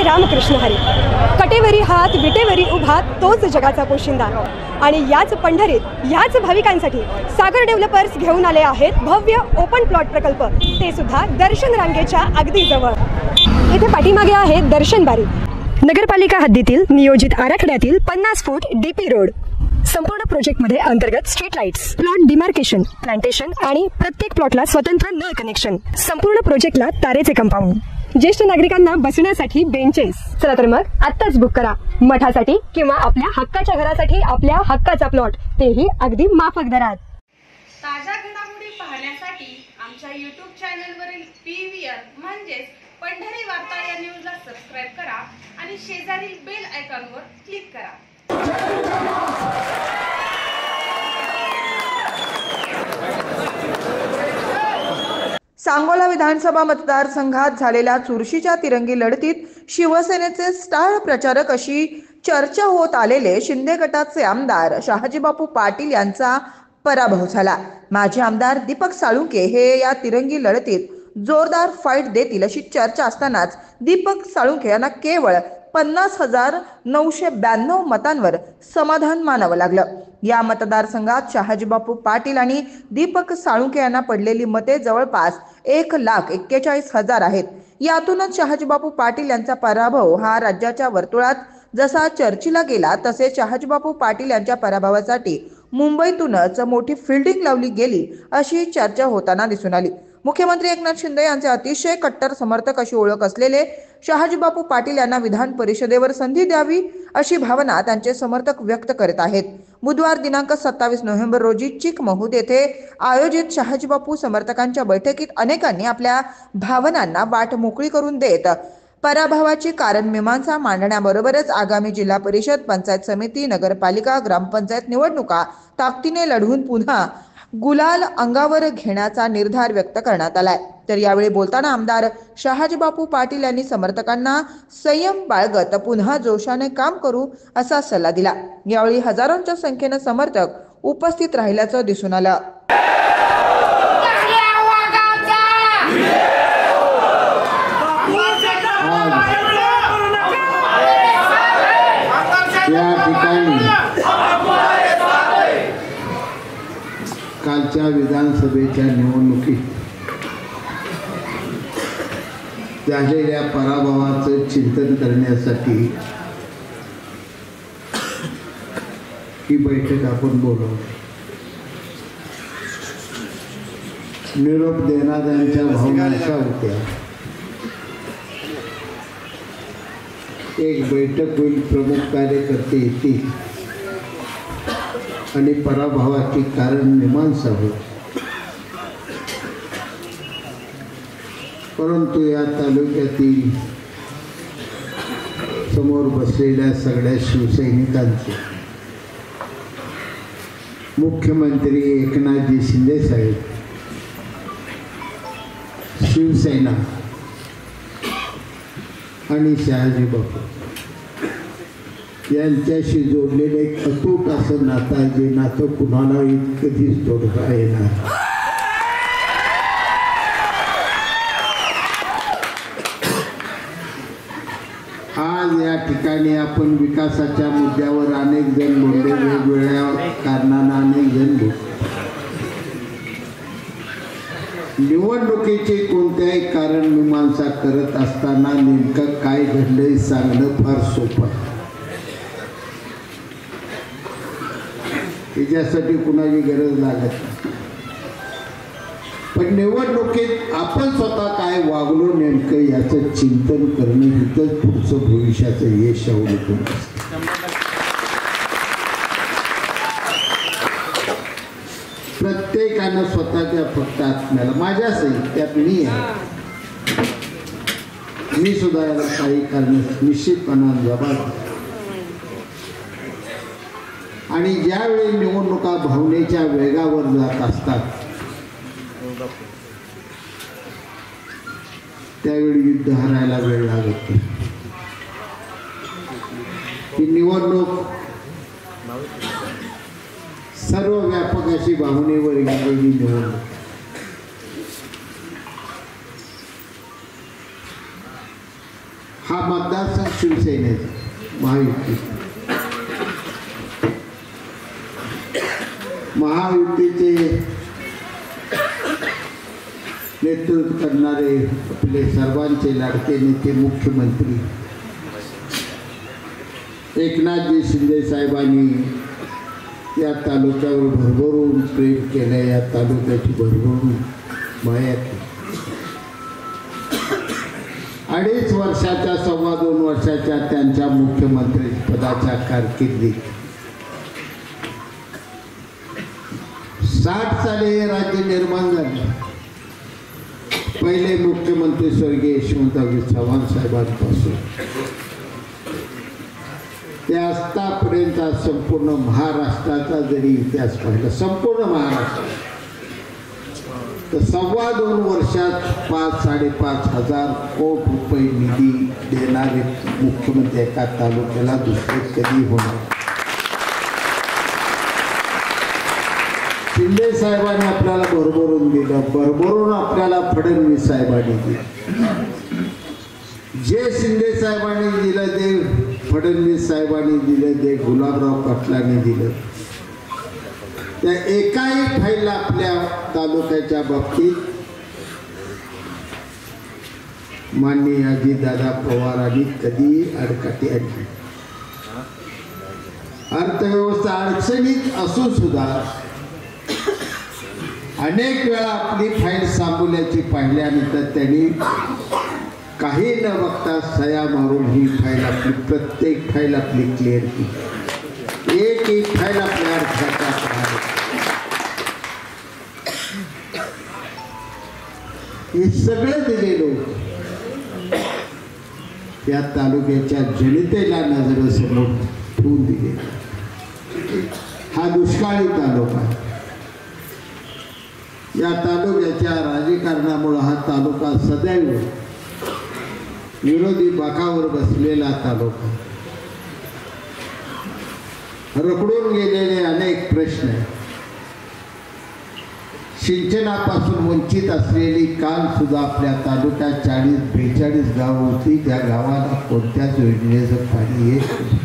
रामकृष्ण हरी. कटेवरी हात विटेवरी उभा तोच जगाचा पोशिंदा. आणि याच पंढरीत याच भाविकांसाठी सागर डेव्हलपर्स घेऊन आले आहेत भव्य ओपन प्लॉट प्रकल्प, ते सुद्धा दर्शन रांगेच्या अगदी जवळ. इथे पाठीमागे आहे दर्शन बारी. नगरपालिका हद्दीतील नियोजित आराखड्यातील 50 फूट डीपी रोड. संपूर्ण प्रोजेक्टमध्ये अंतर्गत street lights, plot demarcation, plantation आणि प्रत्येक प्लॉटला स्वतंत्र नळ कनेक्शन. संपूर्ण प्रोजेक्टला तारेचे कंपाऊंड. ज्येष्ठ नागरिकांना बसण्यासाठी बेंचेस. चला तर मग आत्ताच बुक करा मठासाठी किंवा आपल्या हक्काच्या घरासाठी आपल्या हक्काचा प्लॉट, तेही अगदी माफक दरात. ताज्या घडामोडी पाहण्यासाठी आमच्या YouTube चॅनलवरील PVR म्हणजेच पंढरी वार्ता या न्यूजला सबस्क्राइब करा आणि शेजारील बेल आयकॉनवर क्लिक करा. सांगोला विधानसभा मतदारसंघात झालेल्या चुरशीच्या तिरंगी लढतीत शिवसेनेचे स्टार प्रचारक अशी चर्चा होत आलेले शिंदे गटाचे आमदार शहाजीबापू पाटील यांचा पराभव झाला. माजी आमदार दीपक साळुंके हे या तिरंगी लढतीत जोरदार फाईट देतील अशी चर्चा असतानाच दीपक साळुंके यांना केवळ 50,992 मतांवर समाधान मानावं लागलं. या मतदारसंघात शहाजीबापू पाटील आणि दीपक साळुंके यांना पडलेली मते जवळपास 1,41,000 आहेत. यातूनच शहाजीबापू पाटील यांचा पराभव हा राज्याच्या वर्तुळात जसा चर्चेला गेला, तसे शहाजीबापू पाटील यांच्या पराभवासाठी मुंबईतूनच मोठी फिल्डिंग लावली गेली अशी चर्चा होताना दिसून आली. मुख्यमंत्री एकनाथ शिंदे यांचे अतिशय कट्टर समर्थक अशी ओळख असलेले शहाजीबापू पाटील यांना विधान परिषदेवर संधी द्यावी अशी भावना त्यांचे समर्थक व्यक्त करत आहेत. बुधवार दिनांक 27 नोव्हेंबर रोजी चिकमहूद येथे आयोजित शहाजीबापू समर्थकांच्या बैठकीत अनेकांनी आपल्या भावनांना वाट मोकळी करून देत पराभवाची कारण मीमांसा मांडण्याबरोबरच आगामी जिल्हा परिषद, पंचायत समिती, नगरपालिका, ग्रामपंचायत निवडणुका ताकदीने लढवून पुन्हा गुलाल अंगावर घेण्याचा निर्धार व्यक्त करण्यात आलाय. तर यावेळी बोलताना आमदार शहाजीबापू पाटील यांनी समर्थकांना संयम बाळगत पुन्हा जोशाने काम करू असा सल्ला दिला. यावेळी हजारोंच्या संख्येने समर्थक उपस्थित राहिल्याचं दिसून आलं. या ठिकाणी कालच्या विधानसभेच्या निवडणुकीत झालेल्या पराभवाचं चिंतन करण्यासाठी ही बैठक आपण बोलवली. निरोप देणाऱ्यांच्या भावना अशा होत्या, एक बैठक होईल, प्रमुख कार्यकर्ते येतील आणि पराभवाची कारण मीमांसा होईल. परंतु या तालुक्यातील समोर बसलेल्या सगळ्या शिवसैनिकांचे मुख्यमंत्री एकनाथजी शिंदे साहेब, शिवसेना आणि शहाजीबापू यांच्याशी जोडलेले एक अतूट असं नातं, जे नातं कुणालाही कधीच तोडता येणार. आज या ठिकाणी आपण विकासाच्या मुद्द्यावर अनेक जण बोलले, वेगवेगळ्या कारणांना अनेक जण बोलले. निवडणुकीची कोणत्याही कारण मीमांसा करत असताना नेमकं काय घडलंय सांगणं फार सोपं. त्याच्यासाठी कुणाची गरज लागत नाही. पण निवडणुकीत आपण स्वतः काय वागलो नेमकं याचं चिंतन करणं हिथंच पुढचं भविष्याचं यश अवलंबून असतं. प्रत्येकानं स्वतःच्या फक्त आत्म्याला, माझ्या सहित त्यात मी आहे, मी सुद्धा याला काही कारण निश्चितपणाने जबाबदार. आणि ज्यावेळी निवडणुका भावनेच्या वेगावर जात असतात त्यावेळी युद्ध हरायला वेळ लागत नाही. ही निवडणूक सर्व व्यापक अशी भावनेवर गेलेली निवडणूक. हा हा मतदारसंघ शिवसेनेचा महायुती महायुतीचे नेतृत्व करणारे आपले सर्वांचे लाडके नेते मुख्यमंत्री एकनाथजी शिंदे साहेबांनी या तालुक्यावर भरभरून प्रेम केलं, या तालुक्याची भरभरून माया केली. 2.5 वर्षाच्या 2.25 वर्षाच्या त्यांच्या मुख्यमंत्री पदाच्या कारकिर्दीत 60 साली हे राज्य निर्माण झाले. पहिले मुख्यमंत्री स्वर्गीय यशवंतराव चव्हाण साहेबांपासून ते आतापर्यंत संपूर्ण महाराष्ट्राचा जरी इतिहास पाहिला, संपूर्ण महाराष्ट्र, तर 2.25 वर्षात 5-5.5 हजार कोटी रुपये निधी देणारे मुख्यमंत्री एका तालुक्याला दुसरे कधी होणार. शिंदे साहेबांनी आपल्याला भरभरून दिलं, भरभरून आपल्याला फडणवीस साहेबांनी दिलं. जे शिंदे साहेबांनी दिलं ते फडणवीस साहेबांनी दिलं, ते गुलाबराव पाटलांनी दिलं. त्या एकाही फाईल आपल्या तालुक्याच्या बाबतीत माननीय अजितदादा पवारांनी कधी अडकाटी आणली. अर्थव्यवस्था अडचणीत असून सुद्धा अनेक वेळा आपली फाईल सांगुल्याची पाहिल्यानंतर त्यांनी काही न बघता सया मारून ही फाईल आपली, प्रत्येक फाईल आपली क्लिअर केली. एक फाईल आपल्या अर्थाचा हे सगळं दिलेलं त्या तालुक्याच्या जनतेला नजरेसमोर ठेवून दिले. हा दुष्काळी तालुका, या तालुक्याच्या राजकारणामुळे हा तालुका सदैव विरोधी बाकावर बसलेला तालुका, रखडून गेलेले अनेक प्रश्न, सिंचनापासून वंचित असलेली काल सुद्धा आपल्या तालुक्यात 40-42 गावं होती. त्या गावाला कोणत्याच योजनेचं पाणी येत नाही.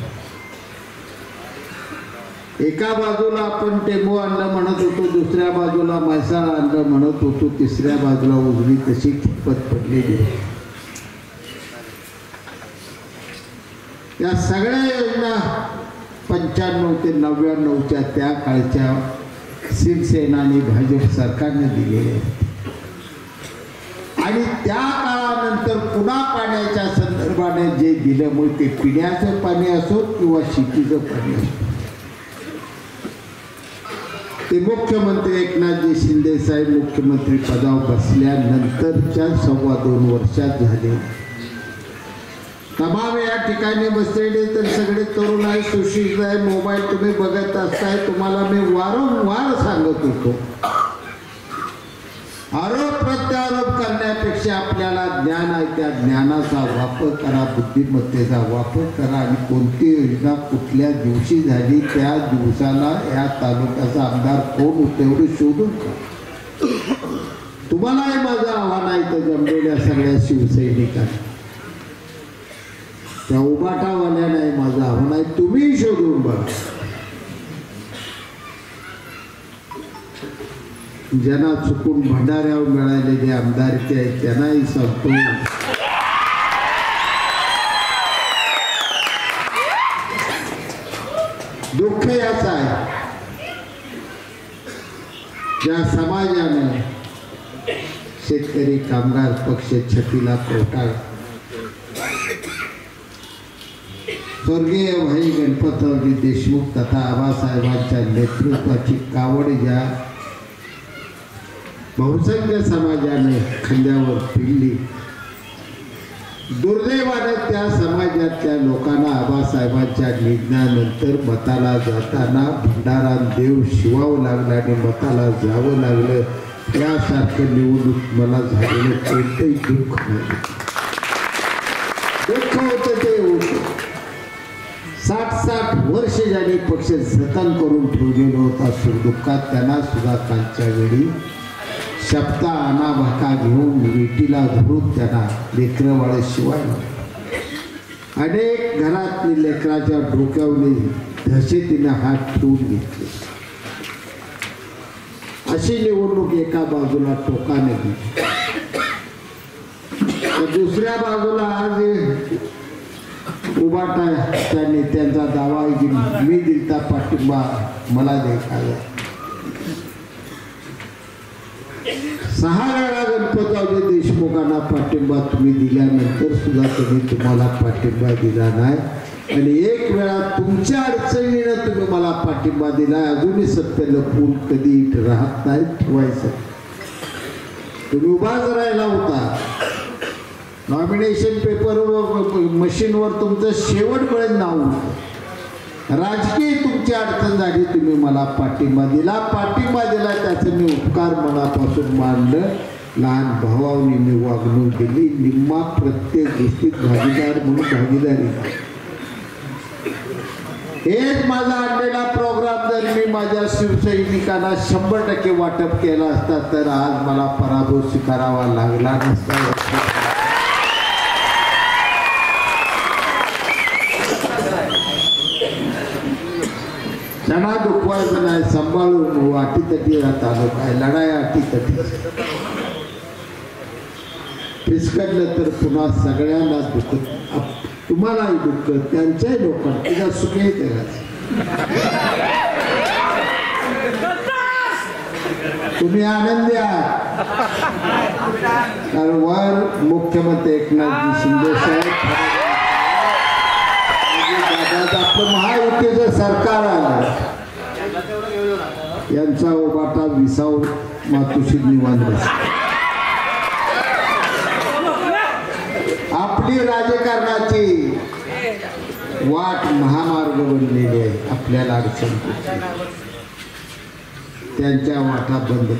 एका बाजूला आपण टेंबू आणलं म्हणत होतो, दुसऱ्या बाजूला म्हैसाळ आणलं म्हणत होतो, तिसऱ्या बाजूला उजवी तशी किंमत पडलेली. या सगळ्या योजना 95 ते 99च्या त्या काळच्या शिवसेना आणि भाजप सरकारने दिलेले आणि त्या काळानंतर पुन्हा पाण्याच्या संदर्भाने जे दिलं, मग ते पिण्याचं पाणी असो किंवा शेतीचं पाणी असो, ते मुख्यमंत्री एकनाथजी शिंदे साहेब मुख्यमंत्री पदावर बसल्यानंतरच्या 2.25 वर्षात झाले. तमाम या ठिकाणी बसलेले तर सगळे तरुण आहे, सुशिक्षित आहे, मोबाईल तुम्ही बघत असताय. तुम्हाला मी वारंवार सांगत होतो, आरोप प्रत्यारोप करण्यापेक्षा आपल्याला ज्ञान आहे त्या ज्ञानाचा वापर करा, बुद्धिमत्तेचा वापर करा आणि कोणती योजना कुठल्या दिवशी झाली त्या दिवसाला या तालुक्याचा आमदार कोण होतं एवढं शोधून का. तुम्हाला हे माझं आव्हान आहे तर जमलेल्या सगळ्या शिवसैनिकांना, त्या उबाटावाल्या नाही माझं आव्हान आहे, तुम्ही शोधून बघा. ज्यांना चुकून भंडाऱ्यावर मिळालेले आमदारकी आहेत त्यांनाही सांगतो, दुःख याचं आहे ज्या समाजाने शेतकरी कामगार पक्ष छतीला पोटाळ स्वर्गीय भाई गणपतरावजी देशमुख तथा आबासाहेबांच्या नेतृत्वाची कावड ज्या बहुसंख्य समाजाने खांद्यावर पिळली, दुर्दैवाने त्या समाजातल्या लोकांना आबासाहेबांच्या निधनानंतर मताला जाताना भंडारा देव शिवावं लागलं आणि मताला जावं लागलं. यासारखं निवडणूक मला झालेलं कोणतंही दुःख नाही. दुःख होतं ते होतं. 60-60 वर्ष ज्यांनी पक्ष जतन करून ठेवलेलं होता सुखदुःखात, त्यांना सुद्धा कालच्या वेळी शब्दा आना भाका घेऊन विटीला धरून त्यांना लेकरवाळे शिवाय अनेक घरातली लेकराच्या डोक्यावरील दहशतीने हात ठेवून घेतले. अशी निवडणूक एका बाजूला टोकाने गेली, तर दुसऱ्या बाजूला आज उभाटा त्या नेत्यांचा दावा आहे की मी दिलता पाठिंबा मला द्यायचा. 6 वेळा गणपतरावजी देशमुखांना पाठिंबा तुम्ही दिल्यानंतर सुद्धा तुम्हाला पाठिंबा दिला नाही, आणि 1 वेळा तुमच्या अडचणीनं तुम्ही मला पाठिंबा दिला. अजूनही सत्य लपवून कधी राहत नाही, ठेवायचं. तुम्ही उभाच राहिला होता. नॉमिनेशन पेपरवर मशीनवर तुमचं शेवटपर्यंत नाव होतं. राजकीय तुमची अडचण झाली, तुम्ही मला पाठिंबा दिला. त्याचं मी उपकार मनापासून मानलं. लहान भावाने मी वागणूक दिली. निम्मा प्रत्येक गोष्टीत भागीदार म्हणून भागीदारी. हेच माझा आणलेला प्रोग्राम जर मी माझ्या शिवसैनिकांना 100% वाटप केला असता तर आज मला पराभव स्वीकारावा लागला नसता. क्षणा दुखवायचं नाही, सांभाळून अटीतटी राहत आलो. काय लढाई अटीतटी. फिसकटलं तर पुन्हा सगळ्यांना दुःख, तुम्हालाही दुःख, त्यांच्याही लोकांना तुझ्या सुखी तुम्ही आनंदी आहात. कारण वर मुख्यमंत्री एकनाथ शिंदे साहेब आपलं महायुतीचं सरकार आलं, यांचा उभाटा विसाव मातुशी निवांत बसला. आपली राजकारणाची वाट महामार्ग बनलेली आहे. आपल्याला अडचण त्यांच्या वाटा बंद,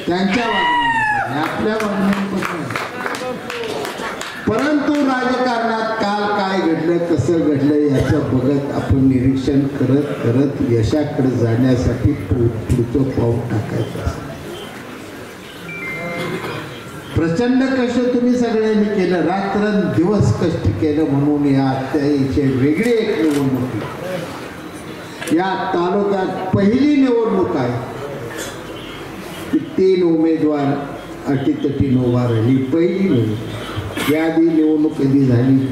त्यांच्या वागण्यात आपल्या वागण्यात. परंतु राजकारणात काल काय घडलं, कसं घडलं याचं बघत आपण निरीक्षण करत करत यशाकडे जाण्यासाठी पुढचं पाऊल टाकायचं. प्रचंड कष्ट तुम्ही सगळ्यांनी केलं, रात्रंदिवस कष्ट केलं. म्हणून या त्याची वेगळी एक निवडणूक, या तालुक्यात पहिली निवडणूक आहे की 3 उमेदवार अटीतटीने उभा राहिली. पहिली निवडणूक, याआधी निवडणूक कधी झाली.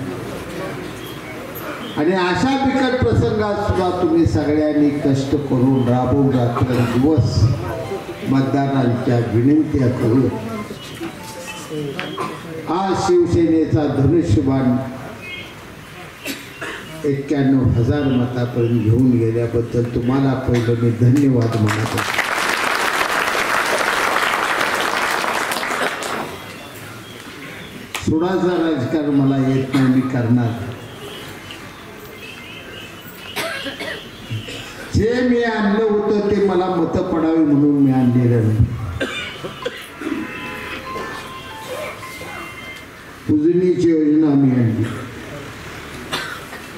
आणि अशा बिकट प्रसंगात सुद्धा तुम्ही सगळ्यांनी कष्ट करून राबवून रात्रंदिवस मतदारांच्या विनंत्या करून आज शिवसेनेचा धनुष्यबाण 91,000 मतापर्यंत घेऊन गेल्याबद्दल तुम्हाला पहिलं मी धन्यवाद म्हणतो. सोडाचं राजकारण मला येत नाही, मी करणार. जे मी आणलं होतं ते मला मतं पडावी म्हणून मी आणलेलं नाही. उजनीची योजना मी आणली.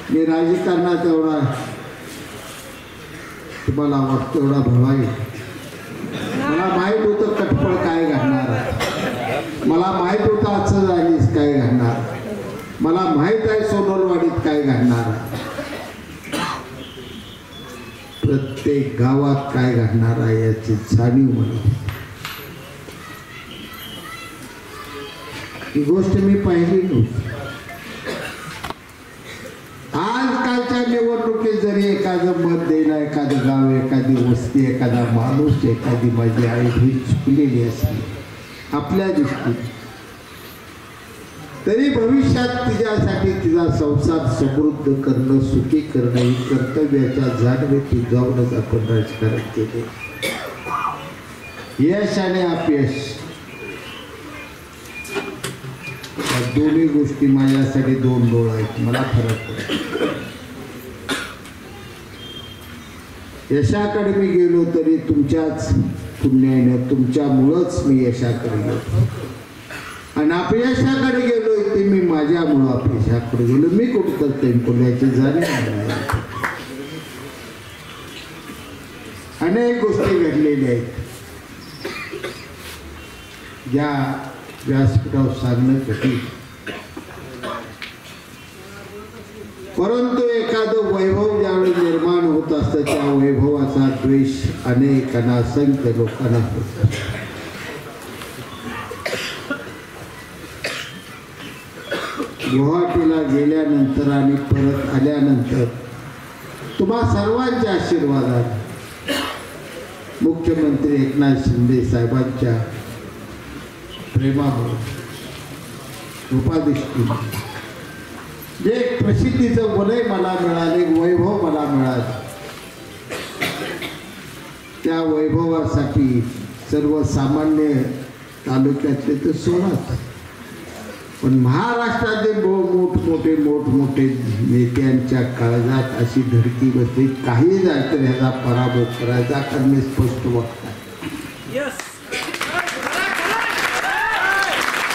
मी राजकारणात एवढा तुम्हाला वाटतं एवढा भवाई. मला माहीत होतं कटपळ काय घडणार, मला माहीत होतं आजचं झालीस काय घडणार, मला माहीत आहे सोनरवाडीत काय घडणार, प्रत्येक गावात काय घडणार आहे याची जाणीव मला. ही गोष्ट मी पाहिली नव्हती. आजकालच्या निवडणुकीत जरी एखादं मत द्यायला एखादं गाव, एखादी वस्ती, एखादा माणूस, एखादी माझी आई ही चुकलेली असली आपल्या दृष्टीने, तरी भविष्यात तिच्यासाठी तिचा संसार समृद्ध करणं, सुखी करणं ही कर्तव्याच्या जाणीवेतून जाऊनच आपण राजकारण केले. यश आणि अपयश या दोन्ही गोष्टी माझ्यासाठी 2 डोळे आहेत. मला फरक पडतो. यशाकडे मी गेलो तरी तुमच्याच पुण्याने, तुमच्यामुळंच मी यशाकडे गेलो, आणि अपयशाकडे गेलो ते मी माझ्यामुळं अपयशाकडे गेलो. मी कुठं तर पुण्याची जाणीव. अनेक गोष्टी घडलेल्या आहेत ज्या व्यासपीठावर सांगणं कठीण. परंतु एखादं वैभव ज्यावेळी निर्माण होत असतं त्या वैभवाचा द्वेष अनेकांना असंख्य लोकांना होतो. गुवाहाटीला गेल्यानंतर आणि परत आल्यानंतर तुम्हा सर्वांच्या आशीर्वादात मुख्यमंत्री एकनाथ शिंदे साहेबांच्या प्रेमामुळे उपाधिष्टीने जे प्रसिद्धीचं वलय मला मिळाले, वैभव मला मिळाले, त्या वैभवासाठी सर्वसामान्य तालुक्यातले तर सोडाच, पण महाराष्ट्रातील मोठमोठे नेत्यांच्या काळजात अशी धडकी बसली, काही झालं तर ह्याचा पराभव करायचा, कारण मी स्पष्ट बघताय.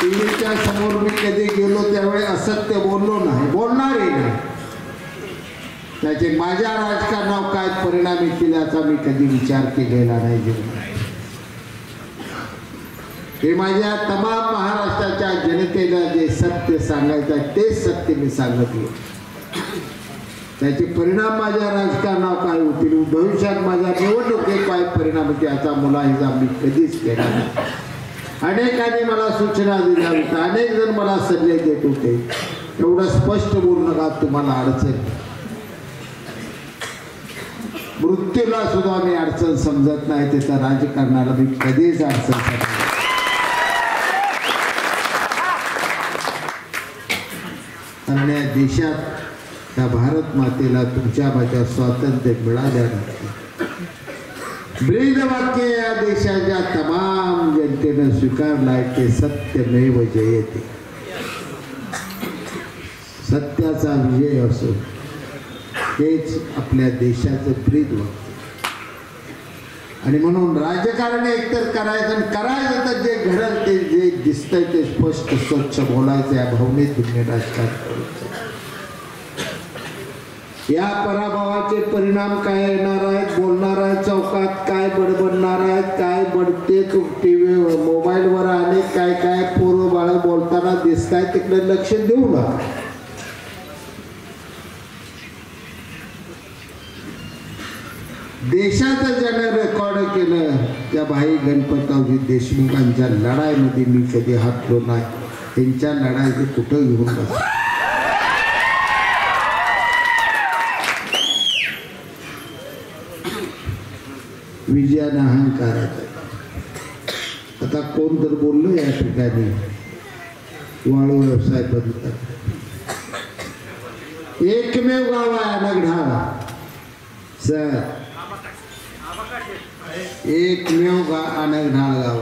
टीव्हीच्या समोर मी कधी गेलो त्यावेळी असत्य बोललो नाही, बोलणारही नाही. त्याचे माझ्या राजकारणावर काय परिणाम येतील याचा मी कधी विचार केलेला नाही जीवनात. हे माझ्या तमाम महाराष्ट्राच्या जनतेला जे सत्य सांगायचं आहे तेच सत्य मी सांगितले. त्याचे परिणाम माझ्या राजकारणावर काय होतील, भविष्यात माझ्या निवडणुकीत काय परिणाम होतील याचा मुलाहिजा मी कधीच केला नाही. अनेकांनी मला सूचना दिल्या होत्या, अनेक जण मला सल्ले देत होते, एवढं स्पष्ट बोलू नका, तुम्हाला अडचण. मृत्यूला सुद्धा मी अडचण समजत नाही, त्याच्या राजकारणाला मी कधीच अडचण समजत. कारण या देशात त्या भारत मातेला तुमच्या माझ्या स्वातंत्र्य मिळाल्यानंतर ब्रीदवाक्य या देशाच्या तमाम जनतेनं स्वीकारलाय ते सत्यमेव जयते. सत्याचा विजय असो हेच आपल्या देशाचं ब्रीदवाक्य. आणि म्हणून राजकारण एकतर करायचं तर जे घडल ते जे दिसतंय ते स्पष्ट स्वच्छ बोलायचं, या भावनेत तुम्ही राजकारण करायचं. या पराभवाचे परिणाम काय येणार आहेत, बोलणार आहेत चौकात काय बडबडणार आहेत, काय बडते टीव्ही मोबाईलवर अनेक काय काय पोरं बाळ बोलताना दिसत आहेत, तिकडे लक्ष देऊ नका. देशाचं ज्यानं रेकॉर्ड केलं त्या भाई गणपतरावजी देशमुखांच्या लढाईमध्ये मी कधी हटलो नाही. त्यांच्या लढाईचे कुठं घेऊन बस. विजयानं अहंकाराचा. आता कोण तर बोललो या ठिकाणी वाळू व्यवसाय बंद करा. एकमेव गाव आहे अनगढा सर, एकमेव अनगढाळ गाव.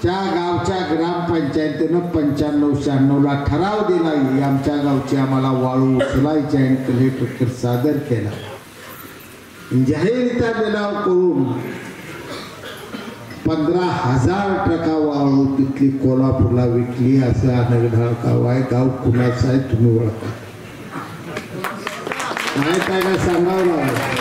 त्या गावच्या ग्रामपंचायतीनं 95-96ला ठराव दिला की आमच्या गावची आम्हाला वाळू उचलायची आणि कलेक्टर सादर केला. जाहीररित्या लिलाव करून 15,000 ट्रका वाळू तिथली कोल्हापूरला विकली. असं अनगढाळ गाव आहे. गाव कुणाचं आहे तुम्ही ओळखा, काय सांगावं लागलं.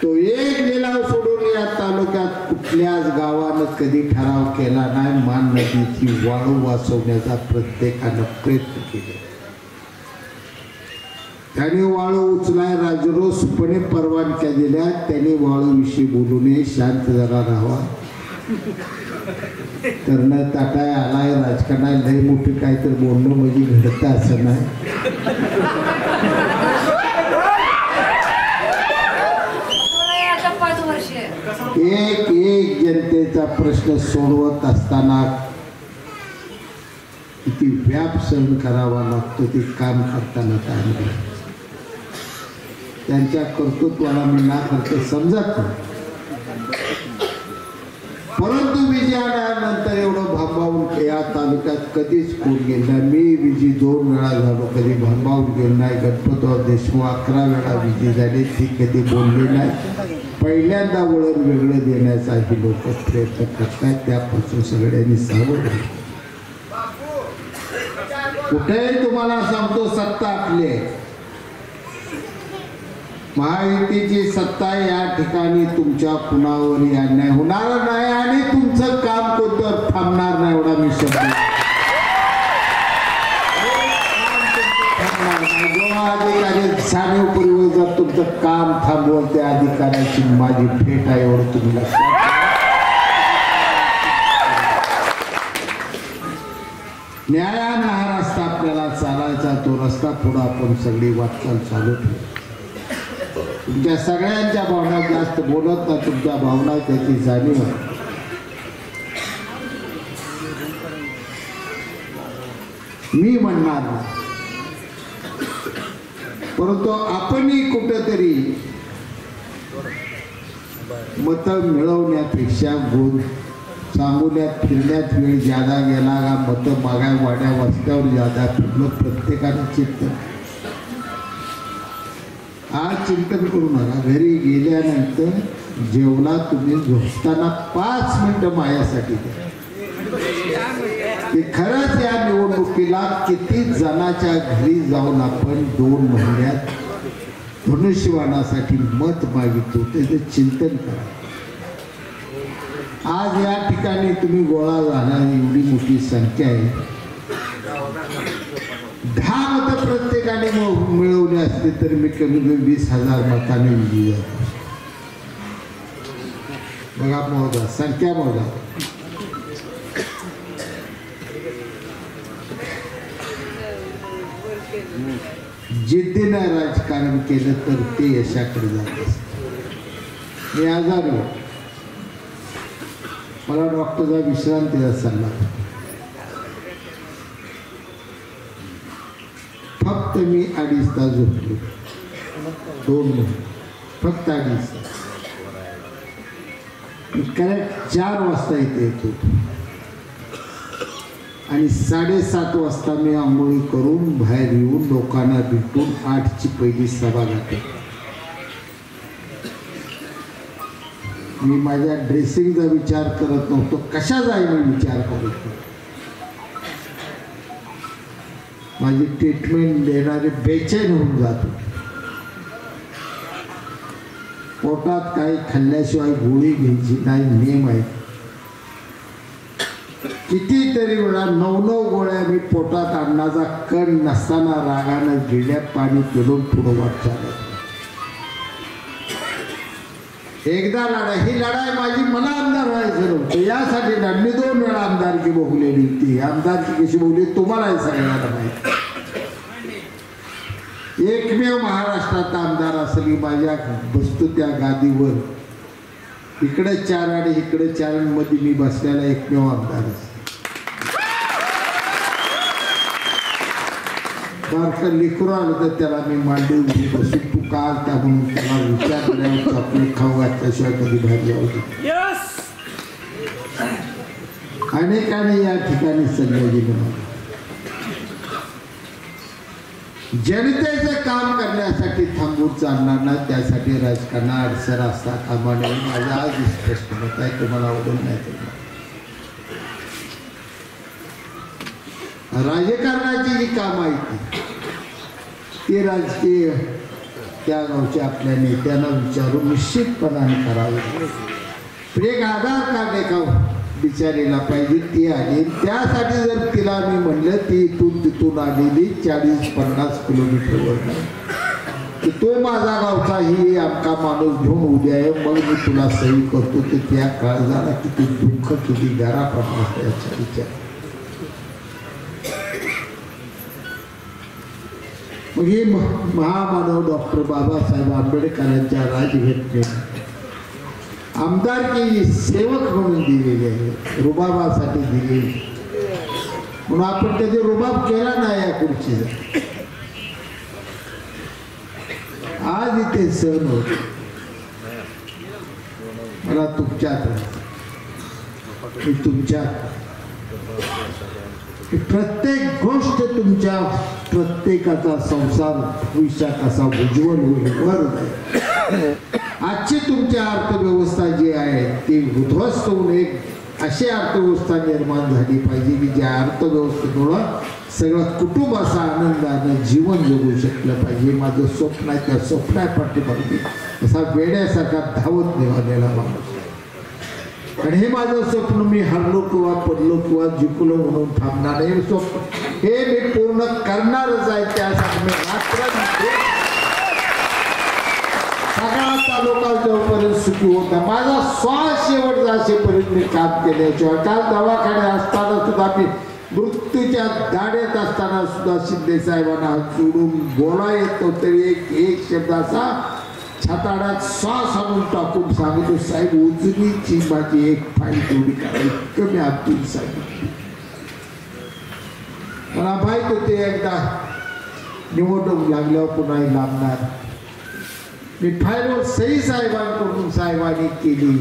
तो एक लिलाव सोडून या तालुक्यात कुठल्याच गावानं कधी ठराव केला नाही. मान नदीची वाळू वाचवण्याचा प्रत्येकानं प्रयत्न केला. त्याने वाळू उचलाय राजरोसपणे परवानग्या दिल्या. त्याने वाळूविषयी बोलू नये, शांत जरा राहावा. तर न ताटाय आलाय राजकारणात लई मोठी काहीतरी बोलणं म्हणजे घडतं असं नाही. एक एक जनतेचा प्रश्न सोडवत असताना किती व्याप सहन करावा लागतो ते काम करताना काय त्यांच्या कर्तृत्वाला मी ना करते समजत नाही. परंतु विजयानंतर एवढं भांबावून या तालुक्यात कधीच कोण गेलं नाही. मी विजी 2 वेळा झालो, कधी भांबावून गेलो नाही. गणपतराव देशमुख 11 वेळा विजी झाले, ती कधी बोलली नाही. पहिल्यांदा वळण वेगळं देण्याचा ही लोक प्रयत्न करतात. त्यापासून सगळ्यांनी सावध राहा. कुठेही तुम्हाला सांगतो सत्ता आपली आहे. महायुतीची सत्ता या ठिकाणी तुमच्या कुणावरही अन्याय होणार नाही आणि तुमचं काम कोणतं थांबणार नाही एवढा मी शब्द जेव्हा अधिकारी जाणीवपूर्वक जर तुमचं काम थांबवल त्या अधिकाऱ्याची माझी भेट आहे एवढं तुम्ही लक्षात ठेवा. न्यायानं हा रस्ता आपल्याला चालायचा, तो रस्ता पुढे आपण सगळी वाटचाल चालू ठेवू. तुमच्या सगळ्यांच्या भावना जास्त बोलत ना, तुमच्या भावना त्याची जाणीव आहे. मी म्हणणार नाही, परंतु आपणही कुठेतरी मत मिळवण्यापेक्षा गुण सांगुण्यात फिरण्यात वेळ ज्यादा गेला का, मत मागाय वाड्या वस्त्यावर ज्यादा फिरलं. प्रत्येकाने चिंतन, आज चिंतन करू नका. घरी गेल्यानंतर जेवला तुम्ही झोपताना 5 मिनिटं माझ्यासाठी द्या. की खरंच या निवडणुकीला किती जणाच्या घरी जाऊन आपण 2 महिन्यात धनुष्यबाणासाठी मत मागितलं त्याचं चिंतन करा. आज या ठिकाणी तुम्ही गोळा झाणारी एवढी मोठी संख्या आहे. 10 मतं प्रत्येकाने मिळवली असते तर मी कमी कमी 20,000 मताने विजयी जातो. बघा मोजा, संख्या मोजा. जिद्दीनं राजकारण केलं तर ते यशाकडे जात असत. मी आजारी आहे, मला डॉक्टरचा विश्रांतीचा सल्ला. फक्त मी 2.5 तास झोपलो, 2 मिनिट, फक्त 2.5 तास. करेक्ट 4 वाजता इथे येतो आणि 7:30 वाजता मी आंघोळी करून बाहेर येऊन लोकांना भेटून 8ची पहिली सभा घातली. मी माझ्या ड्रेसिंगचा विचार करत नव्हतो, कशा जाईल मी विचार करत होतो. माझी ट्रीटमेंट देणारे बेचैन होऊन जातो. पोटात काही खाल्ल्याशिवाय गोळी घ्यायची नाही, नेम आहे. कितीतरी वेळा 9 गोळ्या मी पोटात अन्नाचा कण नसताना रागानं गिळ्यात पाणी पिळून पुढं वाट चालत. एकदा लढाई, ही लढाई माझी मला आमदार व्हायचं नव्हतं, यासाठी मी 2 वेळा आमदारकी भोगलेली होती. आमदारकी कशी भोगली तुम्हाला सगळ्यांना माहिती. एकमेव महाराष्ट्रात आमदार असेल की माझ्या बसतो त्या गादीवर, इकडे 4 आणि इकडे 4 मध्ये मी बसलेला एकमेव आमदार असेल. बारकं लेकरू आलं तर त्याला मी मांडून बसून तू का आलता म्हणून त्याला विचारल्यावर चॉकलेट खाऊ घातल्याशिवाय कधी बाहेर जाऊ दे. अनेकाने या ठिकाणी संधी दिली. जनतेचं काम करण्यासाठी थांबून चालणार नाही, त्यासाठी राजकारणात अडसर असता कामा नये. माझं आज स्पष्ट मत आहे, तुम्हाला आवडेल नाही तर. राजकारणाची जी कामं आहेत ती राजकीय त्या गावच्या आपल्या नेत्यांना विचारून निश्चितपणाने करावी. एक आधार कार्ड एका बिचारीला पाहिजे, ती आली. त्यासाठी जर तिला मी म्हणलं ती इथून तिथून आलेली 40-50 किलोमीटरवर की तो माझा गावचा ही आमका माणूस घेऊन उद्या आहे, मग मी तुला सही करतो. तर त्या काळजाला किती दुःख, किती गारा पडला याचा विचार. मग ही महामानव डॉक्टर बाबासाहेब आंबेडकरांच्या राजघटनेने आमदारकी सेवक म्हणून दिलेली आहे, रुबाबासाठी दिलेली. म्हणून आपण कधी रुबाब केला नाही या खुर्चीचा. आज इथे सण होत. मला तुमच्यात मी तुमच्यात प्रत्येक गोष्ट तुमच्या प्रत्येकाचा संसार भविष्यात कसा उज्ज्वल होईल वर जाईल. आजची तुमची अर्थव्यवस्था जी आहे ती उद्ध्वस्त होऊन एक अशी अर्थव्यवस्था निर्माण झाली पाहिजे की ज्या अर्थव्यवस्थेमुळं सगळं कुटुंब असा आनंदानं जीवन जगू शकलं पाहिजे. माझं स्वप्न आहे, त्या स्वप्नापाठी पाहिजे असा वेड्यासारखा धावत निघालेला माणूस. आणि हे माझं स्वप्न मी हरलो किंवा पडलो किंवा जिंकलो म्हणून थांबणार नाही. स्वप्न हे मी पूर्ण करणारच आहे. त्यासाठी मी सगळा तालुका जोपर्यंत सुखी होता माझा श्वास शेवटचा असेपर्यंत मी काम केल्याशिवाय. काल दवाखान्यात असताना सुद्धा मी मृत्यूच्या दाड्यात असताना सुद्धा शिंदे साहेबांना हात जोडून बोला येतो तरी एक शब्द असा छाताडात श्वास आणून टाकून सांगितलं साहेब उजनीची माझी एक फाईल तेवढी करायची कमी आतून सांगितली. मला माहित होते एकदा निवडणूक लागल्यावर पुन्हा लांबणार. मी फाईलवर सही साहेबांकडून साहेबांनी केली.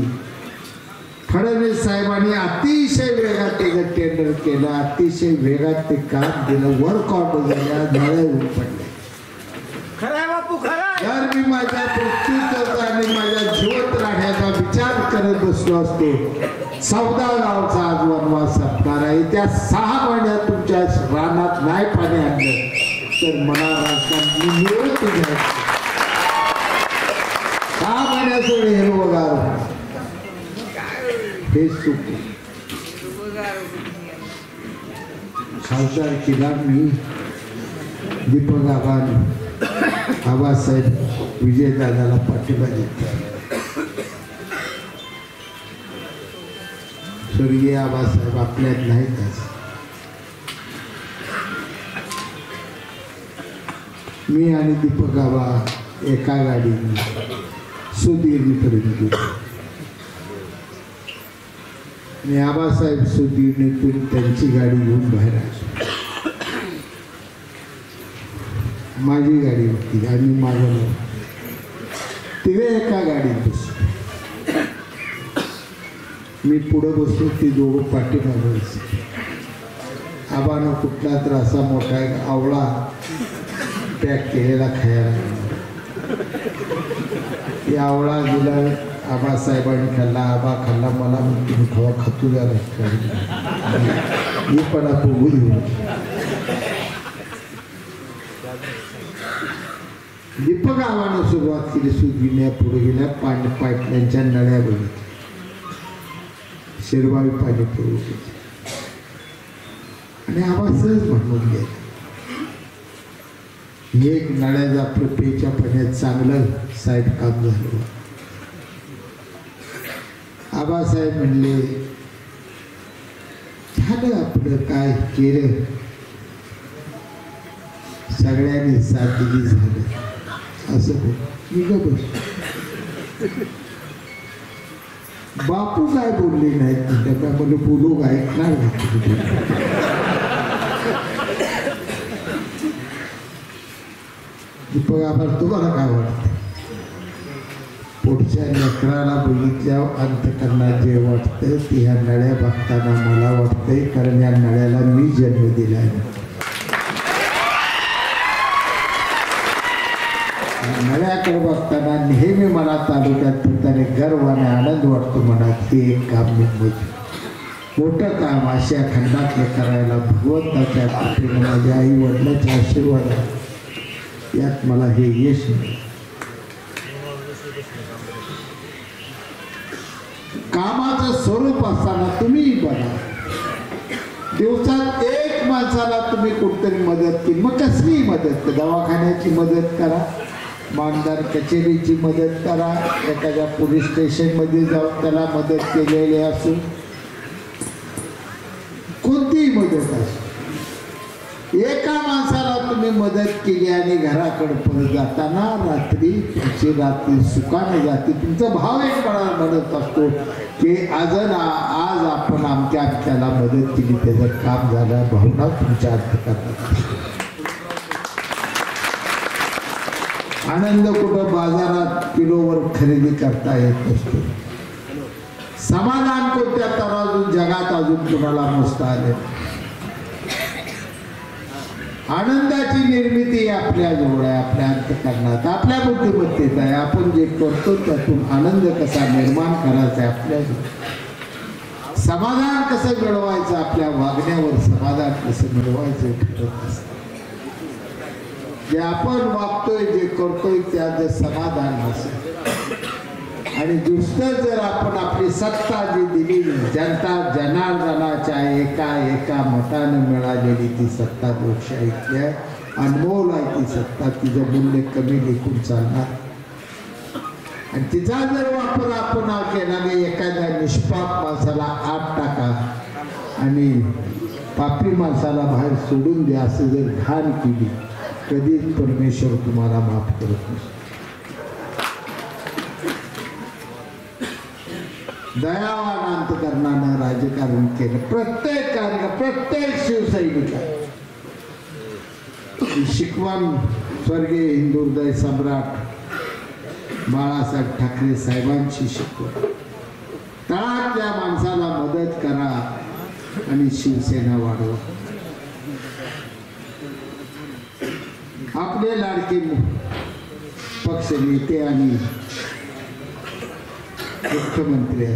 फडणवीस साहेबांनी अतिशय वेगात ते टेंडर केलं. अतिशय वेगात ते काम दिलं. वर्क ऑर्डर झाल्या नळ्यावर पडले. जर मी माझ्या मृत्यूचा आणि माझ्या जिवंत राहण्याचा विचार करत बसलो असतो 14 गावचा आज वनवास संपणार आहे. त्या 6 महिन्यात तुमच्या रानात नाही पाणी आणलं तर मला राजकारण मिळत तुझ्या 6 महिन्याचं हिरवगार हे सुख. खासदार केला मी दीपक आबासाहेब विजयदादाला पाठिंबा देतो. स्वर्गीय आबासाहेब आपल्यात नाहीतच. मी आणि दीपक आबा एका गाडीने सुदीर्णीपर्यंत गेलो आणि आबासाहेब सुदीर्णीतून त्यांची गाडी घेऊन बाहेर आलो. माझी गाडी होती आणि माझं तिथे एका गाडीत बसलो. मी पुढं बसलो ती दोघं पाठीमागे बसली. आबानं कुठला तर असा मोठा एक आवळा पॅक केलेला खायला ती आवळा दिला. आबासाहेबांनी खाल्ला. आबा खाल्ला. मला तुम्ही खवा खातू द्या मी पण बघू देऊ. दीपक आबानं सुरुवात केली. सुदगिन्या पुढे गेल्या. पाणी पाईपलाईनच्या नळ्या बघितल्या. शिरवाळी पाणी पुरवली आणि आबा सहज म्हणून गेला. एक नळ्याचं आपलं पेच्या पाण्यात चांगलं साहेब काम झालं. आबासाहेब म्हणले झालं आपलं काय केलं सगळ्यांनी साथ दिली झालं असं मी ग बस. बापू काय बोलले नाहीत त्या मला बोलू ऐकणार दीपक आभार. तुम्हाला काय वाटतं? पुढच्या लेकराला बघितल्यावर अंतकरणात जे वाटतं ते ह्या नळ्या बघताना मला वाटतंय कारण या नळ्याला मी जन्म दिला आहे. नळ्याकडे बघताना नेहमी मला तालुक्यात फिरताना गर्व आणि आनंद वाटतो. मनात ते एक काम मी मोठं काम अशा खंडातलं करायला भगवंताच्या कृपेने माझ्या आई वडिलांच्या आशीर्वाद यात मला हे यश मिळालं. कामाचं स्वरूप असताना तुम्ही बघा दिवसात एक माणसाला तुम्ही कुठतरी मदत केली. मग कसली मदत? दवाखान्याची मदत करा, मानदार कचेरीची मदत करा, एखाद्या पोलीस स्टेशनमध्ये जाऊन त्याला मदत केलेली असो, कोणतीही मदत असो. एका माणसाला तुम्ही मदत केली आणि घराकडे परत जाताना रात्री तुमची रात्री सुखाने जाते. तुमचा भाव एक म्हणत असतो की आज आपण आमच्याला मदत केली त्याचं काम झालं. भावना तुमच्या अर्थ करतात. आनंद कुठं बाजारात किलोवर खरेदी करता येत असतो. समाधान कोणत्या तराजून जगात अजून कुणाला मोजता आले. आनंदाची निर्मिती आपल्या जवळ आहे, आपल्या अंतःकरणात, आपल्या बुद्धिमत्तेत आहे. आपण जे करतो त्यातून आनंद कसा निर्माण करायचा आहे आपल्या समाधान कसं मिळवायचं, आपल्या वागण्यावर समाधान कसं मिळवायचं ठरत असतं. जे आपण वागतोय जे करतोय त्यात समाधान असेल आणि दुसरं जर आपण आपली सत्ता जी दिली जनता जनार्दनाच्या एका एका मतानं मिळालेली ती सत्ता लोकशाहीतली आहे, अनमोल आहे ती सत्ता, तिचं मूल्य कमी लेखून चालणार. आणि तिचा जर वापर आपण केला नाही, एखाद्या निष्पाप माणसाला आत टाका आणि पापी माणसाला बाहेर सोडून द्या असं जर घाण केली, कधीच परमेश्वर तुम्हाला माफ करत नसतो. दयावान अंतकरणानं राजकारण केलं. प्रत्येक प्रत्येक शिवसैनिका शिकवण स्वर्गीय हिंदुहृदय सम्राट बाळासाहेब ठाकरे साहेबांची शिकवण. तळातल्या माणसाला मदत करा आणि शिवसेना वाढवा. आपले लाडके पक्ष नेते आणि मुख्यमंत्री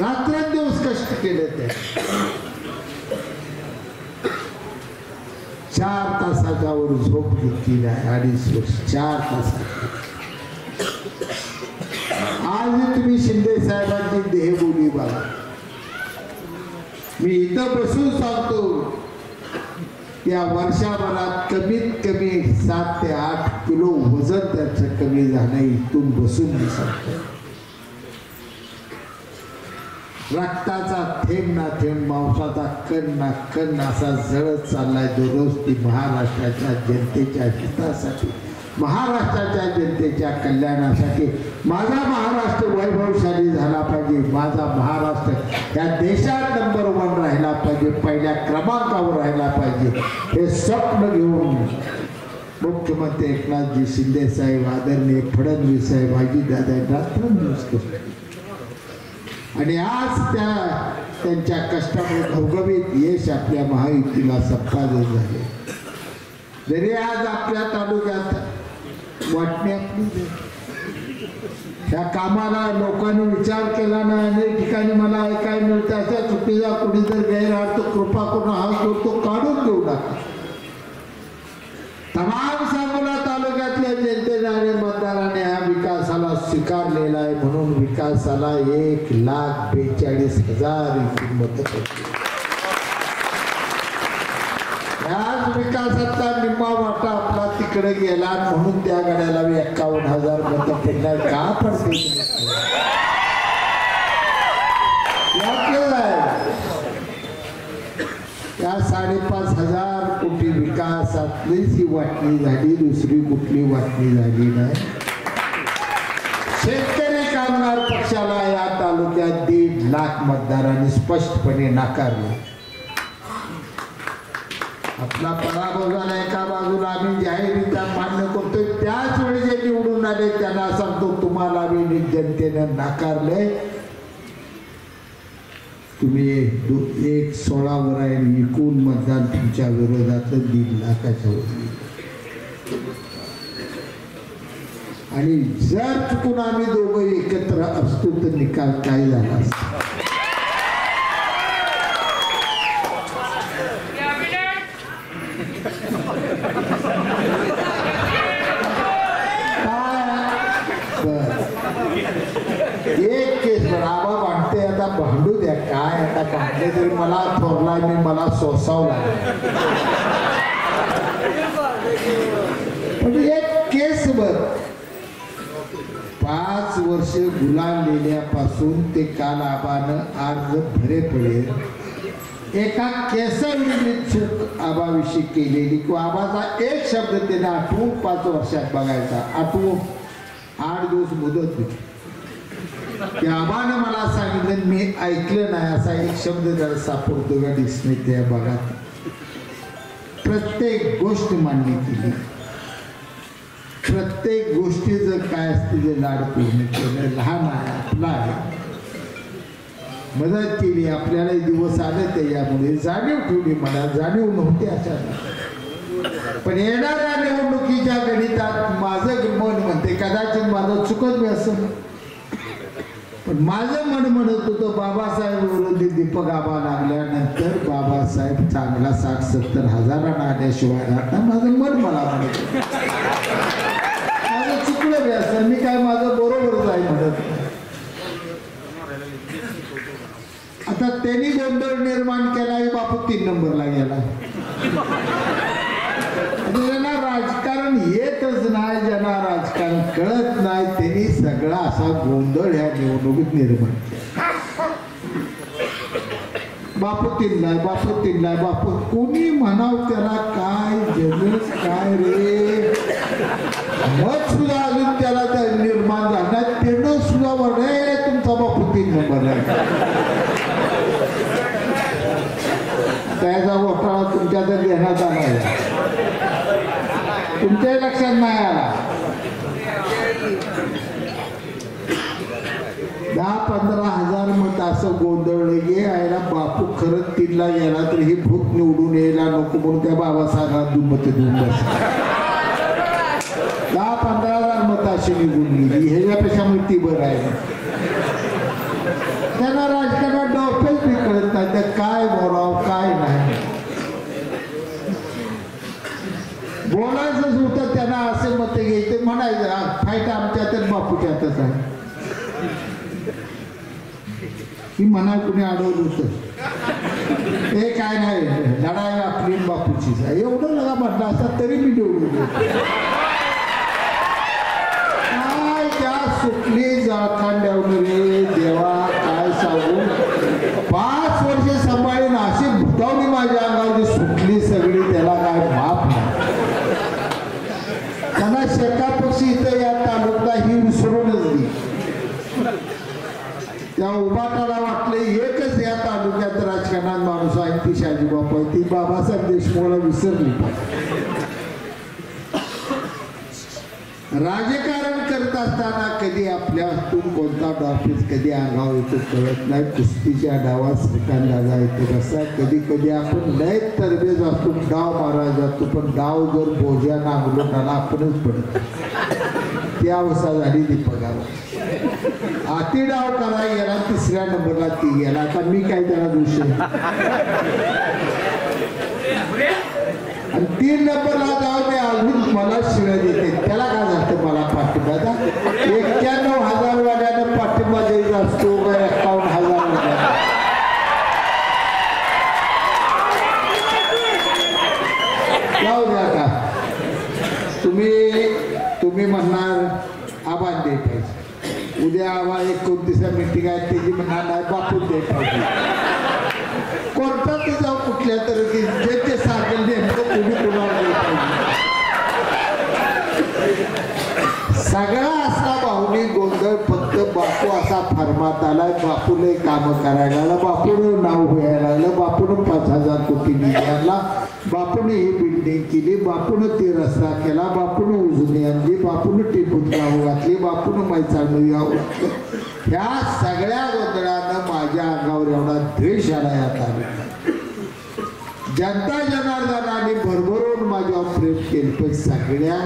रात्रंदिवस कष्ट केले. ते 4 तासाच्या वर झोप घेतली नाही. 2.5 वर्ष 4 तासाची. आज तुम्ही शिंदे साहेबांची देहबोली बघा. मी इथं बसून सांगतो, या वर्षाभरात कमीत कमी 7 ते 8 किलो वजन त्याचं कमी झालं. इथून बसून मी सांगतो. रक्ताचा थेंब ना थेंब, मांसाचा कण ना कण असा जळत चाललाय दररोज. ती महाराष्ट्राच्या जनतेच्या हितासाठी, महाराष्ट्राच्या जनतेच्या कल्याणासाठी. माझा महाराष्ट्र वैभवशाली झाला पाहिजे, माझा महाराष्ट्र या देशात नंबर 1 राहिला पाहिजे, पहिल्या क्रमांकावर राहिला पाहिजे, हे स्वप्न घेऊन मुख्यमंत्री एकनाथजी शिंदे साहेब, आदरणीय फडणवीस साहेब, अजितदादा रात्रंदिवस करतो. आणि आज त्यांच्या कष्टामुळे घवघवीत यश आपल्या महायुतीला संपादन झाले. जरी आज आपल्या तालुक्यात वाटणी आपली त्या कामाला लोकांनी विचार केला ना, अनेक ठिकाणी मला ऐकायला मिळतं अशा चुकीचा कुणी जर गैरअर्थ कृपा करून हात तो काढून घेऊ नका. तमाम सांगोला तालुक्यातल्या जनतेने आणि मतदाराने हा विकासाला स्वीकारलेला आहे. म्हणून विकासाला 1,42,000 मतं पडली. याच विकासाचा निम्मा वाटा आपला तिकडे गेला, म्हणून त्या गाड्याला 51,000 मतं पडणार. का पडते त्या 5,500 कोटी विकासातलीच ही वाटणी झाली, दुसरी कुठली वाटणी झाली नाही. शेतकरी कामगार पक्षाला या तालुक्यात 1.5 लाख मतदारांनी स्पष्टपणे नाकारले. आपला पराभव झाला एका बाजूला, आम्ही जाहीररित्या मान्य करतोय. त्याच वेळी जे निवडून आले त्यांना सांगतो, तुम्हाला मी जनतेनं नाकारले. तुम्ही 116 वर आहे, एकूण मतदान तुमच्या विरोधात 1.5 लाखाच्या वर. आणि जर चुकून आम्ही दोघं एकत्र असतो तर निकाल काय झाला असता. एक केस आबा भांडते, आता भांडू द्या, काय आता भांडले तरी मला थोरला मी मला सोसावला. पण एक केस वर 5 वर्ष गुलाम लिहिल्यापासून ते काल आबानं अर्ज भरे पडेल. एका केसावरील चूक आबाविषयी केलेली किंवा आबाचा एक शब्द त्याने आठवून 5 वर्षात बघायचा, आठवून 8 दिवस मुदत होती. त्या आबानं मला सांगितलं, मी ऐकलं नाही असा एक शब्द जरा सापडतो का दिसणे त्या भागात. प्रत्येक गोष्ट मान्य केली, प्रत्येक गोष्टीचं काय असते जे लाड पूर्ण केलं. लहान आहे, आपला आहे, मदत केली. आपल्याला दिवस आले ते यामुळे जाणीव ठेवली. मला जाणीव नव्हती अशा, पण येणाऱ्या निवडणुकीच्या गणितात माझं मन म्हणते, कदाचित माझं चुकत मी असं, पण माझं मन म्हणत होतं बाबासाहेब विरोधी दीपक आबा लागल्यानंतर बाबासाहेब चांगला 60-70 हजारांना आल्याशिवाय आता माझं मन मला म्हणत माझं चुकलं बी असं. मी काय माझं त्यांनी गोंधळ निर्माण केला की बापू 3 नंबरला गेला. ज्यांना राजकारण येतच नाही, ज्यांना राजकारण कळत नाही, त्यांनी सगळा असा गोंधळ ह्या निवडणुकीत निर्माण केला. बापू 3ला, बापू 3ला, बापू कोणी म्हणाव त्याला काय जगच काय रे, मत सुद्धा अजून त्याला निर्माण झाला. त्यानं सुद्धा म्हणे तुमचा बापू 3 नंबरला. त्याचा घोटाळा तुमच्या तर देण्यात आला, तुमच्या लक्षात नाही आला. 10-15 हजार मत असं गोंधळलं की आयला बापू खरंच 3ला गेला तर ही भूत निवडून यायला नको म्हणून त्या बाबासाहेबांना मत देऊन बस. 10-15 हजार मत अशी निघून गेली. ह्याच्यापेक्षा मग ती बरं आहे. त्यांना राजकारणात डोक्याच बी कळत नाही, तर काय बोलावं काय नाही. बोलायचंच होतं त्यांना, असे मत घ्यायचे म्हणायचं फाईट आमच्यातच बापूच्यातच आहे. ही म्हणा कुणी अडवलं होतं, हे काय नाही लढाई आपली बापूचीच आहे एवढं लगा म्हटलं असता तरी मी निवडून काय त्या सुटली जळखांड्यावर रे देवा, काय सांगू. 5 वर्षे सांभाळून अशी भुतावली माझ्या अंगावर सुटली सगळी, त्याला काय माफ नाही. त्यांना शेका पक्षी इथं या तालुक्यात ही विसरूनच दी. त्या उभाटाला वाटले एकच या तालुक्यात राजकारणात माणूस आहे ती शाजीबापू आहे, ती बाबासाहेब देशमुखला विसरली. राजकारण करत असताना कधी आपल्या हातून कोणता डाफीस कधी अंगावर येतो कळत नाही. कुस्तीच्या डावात श्रीकांतदादा येतो कसा कधी कधी आपण लय तरबेज असतो, डाव मारायला जातो, पण डाव जर बोजा नांगलो त्याला आपणच पडत. ती अवस्था झाली दीपकाला. आती डाव करायला गेला 3ऱ्या नंबरला ती गेला. आता मी काय त्याला दोष, आणि 3 नंबरला जाऊन अजून मला शिव्या देते. त्याला काय झालं मला पाठिंबा 91,000 वाड्यानं पाठिंबा द्यायचा असतो का 51,000 वाड्यानं. जाऊ द्या का तुम्ही म्हणणार आबाद दे पाहिजे, उद्या आबा 29 मीटिंग आहे त्याची म्हणणार नाही बापूच दे पाहिजे. कोर्टात जाऊ कुठल्या तर जे ते सांगेल नेमकं तुम्ही कुणाला दे पाहिजे. सगळा असा भावनी गोंधळ फक्त बापू असा फरमात आलाय. बापूने कामं करायला लागला, बापूनं नाव व्हायला लागलं, बापूनं 5,000 कोटी निधी आणला, बापूने ही बिल्डिंग केली, बापूनं ते रस्ता केला, बापूनं उजनी आणली, बापूनं टिपून गाव घातली, बापूनं मैचाळणी गाव. ह्या सगळ्या गोंधळानं माझ्या अंगावर एवढा द्वेष आला. आता जनता जनार्दनाने भरभरून माझ्यावर प्रेम केलं, पण सगळ्या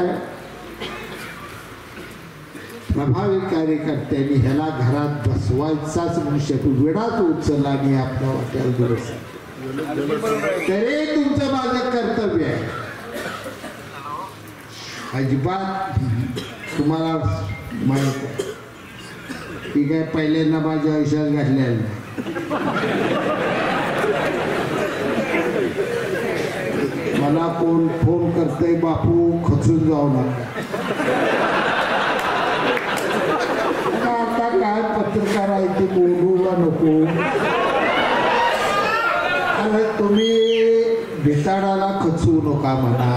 प्रभावी कार्यकर्त्यांनी ह्याला घरात बसवायचाच म्हणून शकू वेळाच उचलला आणि आपल्या वाट्याला दिवस. तरी तुमचं माझं कर्तव्य आहे. अजिबात तुम्हाला माहित आहे की काय पहिल्यांदा माझ्या आयुष्यात घडलेलं नाही. मला कोण फोन करतंय बापू खचून जाऊ नका. आता काय पत्रकार आहे ते बोलू का नको. अरे तुम्ही भिताडाला खचवू नका म्हणा.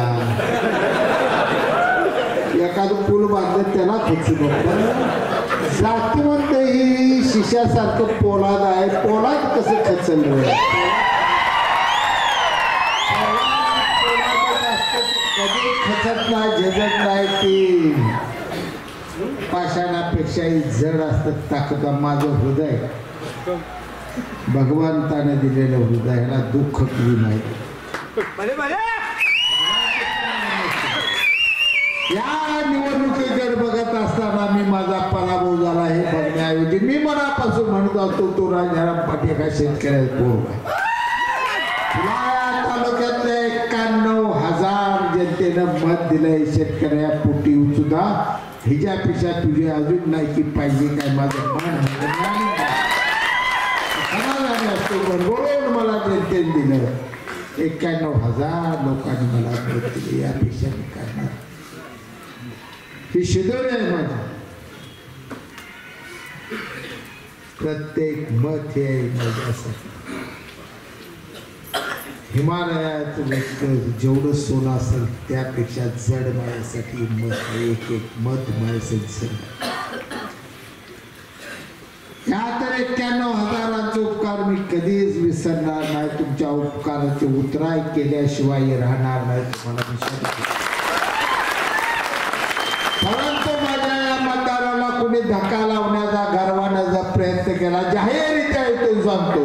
एखादं पूल बांधलं त्याला खचू नका. जातीवंत ही शिष्यासारखं पोलाद आहे. पोलाद कसं खचलं कधी खचत नाही झेजत नाही. ती पाषाणापेक्षाही जड असतं ताकद. माझं हृदय भगवंताने दिलेलं हृदय, ह्याला दुःख कधी नाही. या निवडणुकीकडे बघत असताना मी माझा पराभव झाला हे बघण्याऐवजी मी मनापासून म्हणत असतो तो राजाराम पाटील एका शेतकऱ्याचा पोर आहे. तालुक्यातल्या 91,000 जनतेनं मत दिलंय शेतकऱ्या पोटी सुद्धा. हिच्यापेक्षा तुझी अजून लायकी पाहिजे काय माझं मन समाधानी असतो. तो बरोबर मला जनतेने दिलं. 91,000 लोकांनी मला मत दिले. यापेक्षा मी करणार ही शिदोरी आहे माझी. प्रत्येक मत हे माझ्यासाठी. हिमालयाचं जेवढं सोनं असेल त्यापेक्षा जड माझ्यासाठी मत. एक एक मत माझ्यासाठी जड. या तर 91,000 उपकार मी कधीच विसरणार नाही. तुमच्या उपकाराचे उतराय केल्याशिवाय राहणार नाही तुम्हाला विचार. परंतु माझ्या या मतदाराला कुणी धक्का लावण्याचा गर्वाण्याचा प्रयत्न केला जाहीररित्या इथून सांगतो.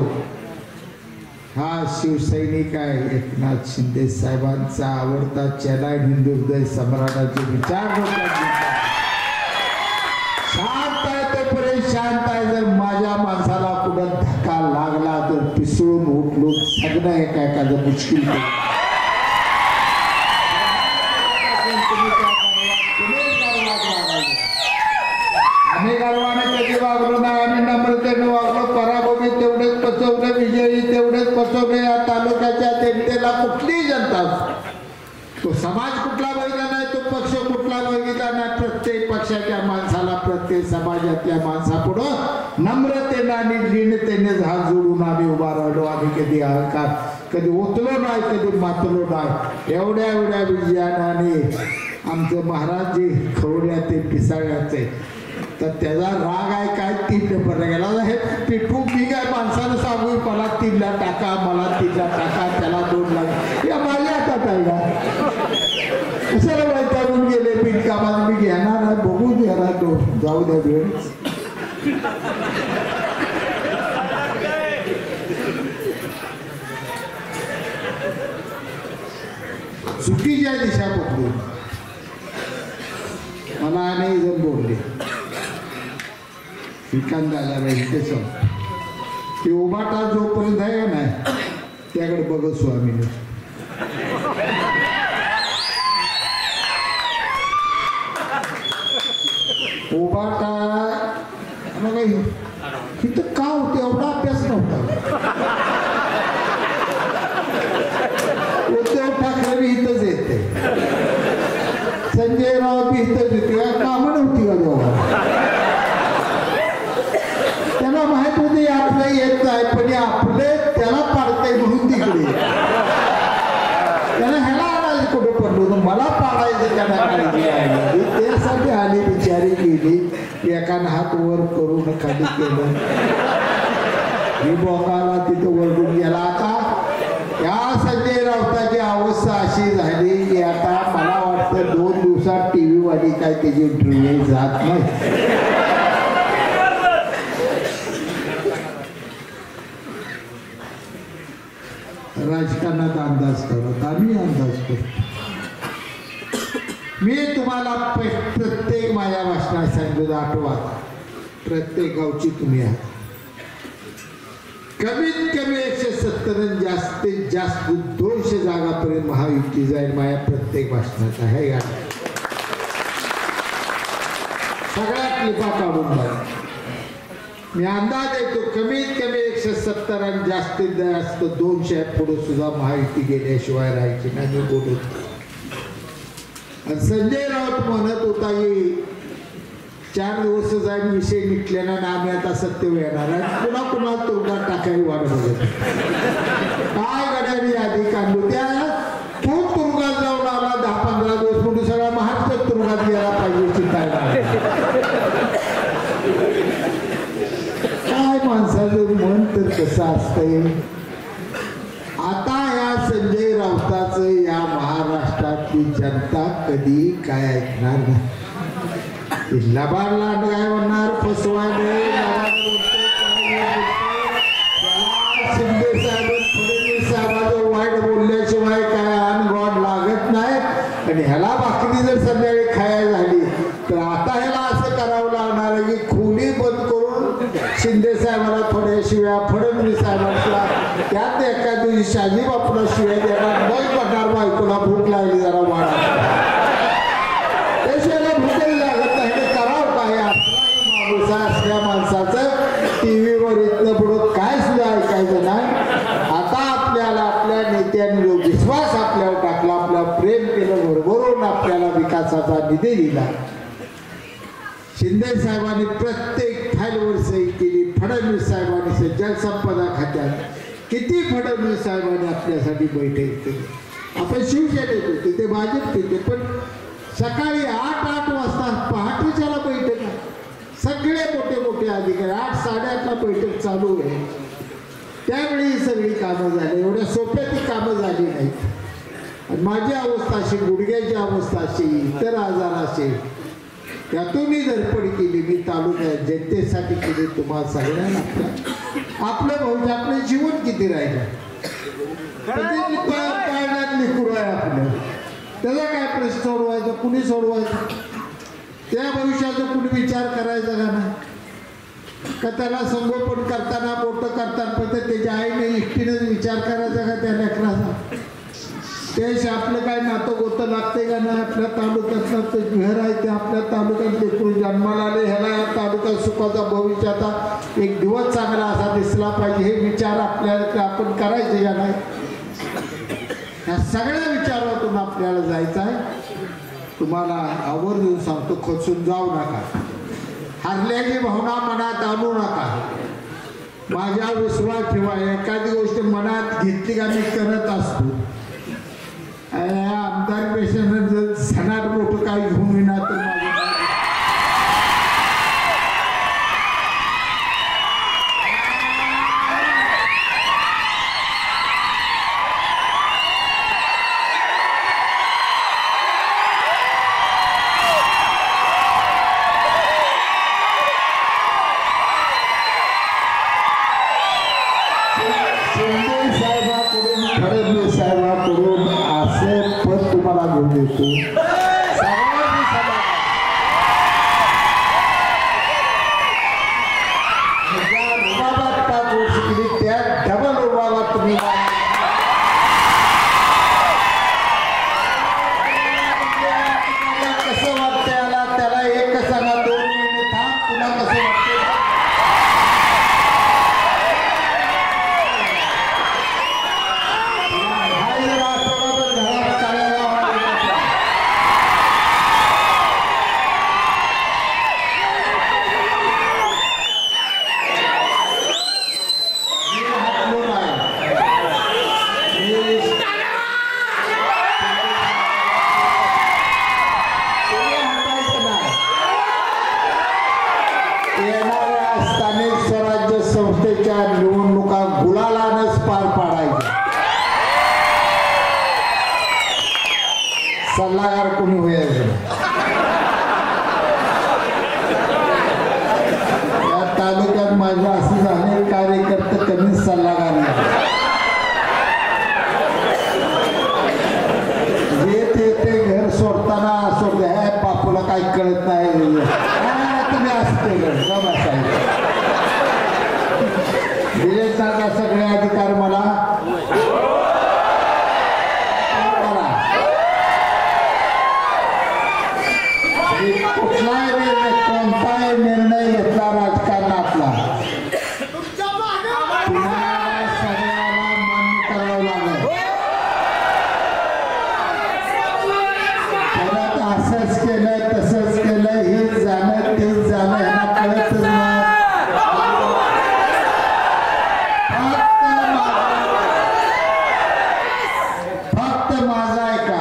हा शिवसैनिक आहे एकनाथ शिंदे साहेबांचा आवडता चेला. हिंदू हृदय सम्राटाचे विचार शांत आहे तोपर्यंत शांत आहे. जर माझ्या माणसाला कुठं धक्का लागला तर पिसळून उठलो सगळं एकाचं मुश्किल. आम्ही गर्वाने कधी वागलो नाही. आम्ही नम्रतेने वागलो. पराभूमी तेवढेच पचवले, विजयी तेवढेच पचवले. या तालुक्याच्या जनतेला कुठलीही जनता तो समाज कुठला बघितला नाही, तो पक्ष कुठला बघितला नाही. प्रत्येक पक्षाच्या माणसाला प्रत्येक समाजातल्या माणसापुढं नम्रतेने आणि लीनतेने हात जोडून आम्ही उभा राहिलो. आम्ही कधी अहंकार कधी ओतलो नाही, कधी मातलो नाही. एवढ्या एवढ्या विजयाने आमचं महाराज जे खवड्या ते पिसाळ्याचे तर त्याचा राग आहे काय. 3 पेपर गेला हे पिठू मी काय माणसानं सांगू मला 3ला टाका, मला 3ला टाका, त्याला 2 लाख. या माझ्या हातात आहे का. कशाला वैतागून गेले बिनकामाला. मी घेणार आहे बघू द्या तो जाऊ द्या वेळ. चुकीच्या दिशा बघू. मला अनेक जण बोलले विकांदाला ते ते उभाटा जोपर्यंत आहे का नाही त्याकडे बघत स्वामीने. उभाटा इथं का होते एवढा अभ्यास नव्हता. उद्धव ठाकरे बी इथंच येते, संजय राऊत बी इथंच येते. कामं नव्हती का दोघा. त्याला माहित होते आपलं येत आहे पण आपले त्याला पाडतंय म्हणून तिकडे त्याला ह्याला आणायला कुठं पडलो मला पाडायचं त्याला काळजी. त्यासाठी आली बिचारी गेली. एकानं हात वर करून खाली केलं. ही बोकाला तिथं वरडून गेला. आता या संजय राऊताची अवस्था अशी झाली की आता मला वाटतं 2 दिवसात TV वाली काय त्याची इंटरव्ह्यू जात नाही. राजकारणात अंदाज करत आम्ही अंदाज करतो. मी तुम्हाला प्रत्येक माझ्या भाषणात सांगितलं आठवा. प्रत्येक गावची तुम्ही आहात. कमीत कमी 170 जास्तीत जास्त 200 जागापर्यंत महायुती जाईल माझ्या प्रत्येक भाषणात आहे. सगळ्या क्लिपा काढून बघा. मी अंदाज येतो कमीत कमी 170 आणि जास्तीत जास्त 200 पुढे सुद्धा महायुती गेल्याशिवाय राहायची नाही. मी बोलत आणि संजय राऊत म्हणत होता की 4 दिवस जाईन विषय मिटलेला ना आम्ही आता सत्य येणार आहे. पुन्हा पुन्हा तुरुंगात टाकावी वाट बघत. काय गड्याने यादी काढलो त्या तो तुरुंगात जाऊन आला 10-15 दिवस म्हणून सगळा महाराष्ट्र तुरुंगात गेला पाहिजे चिंतायला. काय माणसाचं मन तर कसं असतंय. आता या संजय राऊताचं या महाराष्ट्रातली जनता कधी काय ऐकणार नाही. लबाड लाट काय म्हणणार फसवायला शिंदे साहेब फडणवीस साहेबांचं वाईट बोलल्याशिवाय काय अनगॉड लागत नाही. आणि ह्याला भाकरी जर संध्याकाळी खायला झाली तर आता ह्याला असं करावं लागणार आहे की खोली बंद करून शिंदे साहेबांना थोड्या शिव्या, फडणवीस साहेबांना त्यात एका दिवशी शाजी बापूला शिव्या देणार. मग पडणार बायकोला भूक लागली जरा वाढ त्याशिवाय भूकही लागत नाही. करावं काय असल्या माणसाचं TV वर इथनं पुढं काय सुद्धा ऐकायचं नाही. आपल्या नेत्यांनी जो विश्वास आपल्यावर टाकला, आपल्यावर प्रेम केलं, भरभरून आपल्याला विकासाचा निधी दिला. शिंदे साहेबांनी प्रत्येक फाईलवर सही केली. फडणवीस साहेबांनी जलसंपदा खात्यात किती फडणवीस साहेबांनी आपल्यासाठी बैठक केली. आपण शिवसेनेत होते, ते भाजप होते, पण सकाळी 8 वाजता पहाटेच्याला बैठक आहे. सगळे मोठे मोठे अधिकारी 8, 8:30ला बैठक चालू आहे. त्यावेळी ही सगळी कामं झाली. एवढ्या सोप्या ती कामं झाली नाहीत. माझी अवस्था अशी, गुडघ्याची अवस्था अशी, इतर आजार असे, त्यातूनही धडपड केली मी तालुक्यात जनतेसाठी केली. तुम्हाला सगळ्यांना आपलं भाऊजी आपलं जीवन किती राहिलं, लिखूर आहे आपलं, त्याचा काय प्रश्न सोडवायचा, कुणी सोडवायचं, त्या भविष्याचा कुणी विचार करायचा का नाही, का त्याला संगोपन करताना मोठं करताना पण त्याच्या आईने एकटीनेच विचार करायचा का त्या लेकराचा. त्याश आपलं काय नातं गोतं लागते का नाही. आपल्या तालुक्यातलं ते घर आहे, ते आपल्या तालुक्यात लेकरू जन्माला आले, ह्याला या तालुक्यात सुखाचा भविष्याचा एक दिवस चांगला असा दिसला पाहिजे, हे विचार आपल्याला आपण करायचे का नाही. या सगळ्या विचारातून आपल्याला जायचं आहे. तुम्हाला आवर्जून सांगतो, खचून जाऊ नका, हरल्याची भावना मनात आणू नका. माझ्या विश्वास ठेवा. एखादी गोष्ट मनात घेतली का मी करत असतो. आमदार पेशंट जर सणात मोठं काही घेऊन येणार तर माझं फडणवीस साहेबांकडून असे पद तुम्हाला घेऊन येतो. रुबाबात 5 वर्ष केली, त्या डबल रुबाबात तुम्ही कसं वाटतं याला, त्याला एक सांगा, 2 महिने थांब, तुला कसं वाटतं. येणाऱ्या स्थानिक स्वराज्य संस्थेच्या निवडणुका गुलालानच पार पाडायच्या. सल्लागार कोणी होईल. या तालुक्यात माझे असे अनेक कार्यकर्ते कमीच सल्लागार नाही. ते घर सोडताना सोडले, ह्या बापूला काही कळत नाही, तुम्ही असते दिलेचा सगळे अधिकार मला कुठलाही निर्णय, कोणताही निर्णय घेतला राजकारणातला सगळ्याला मान्य करावं लागेल. परत असंच केलं तसंच केलं, हे जाणं तेच जाणं ह्यांना कळतच नाही. फक्त माझा आहे का,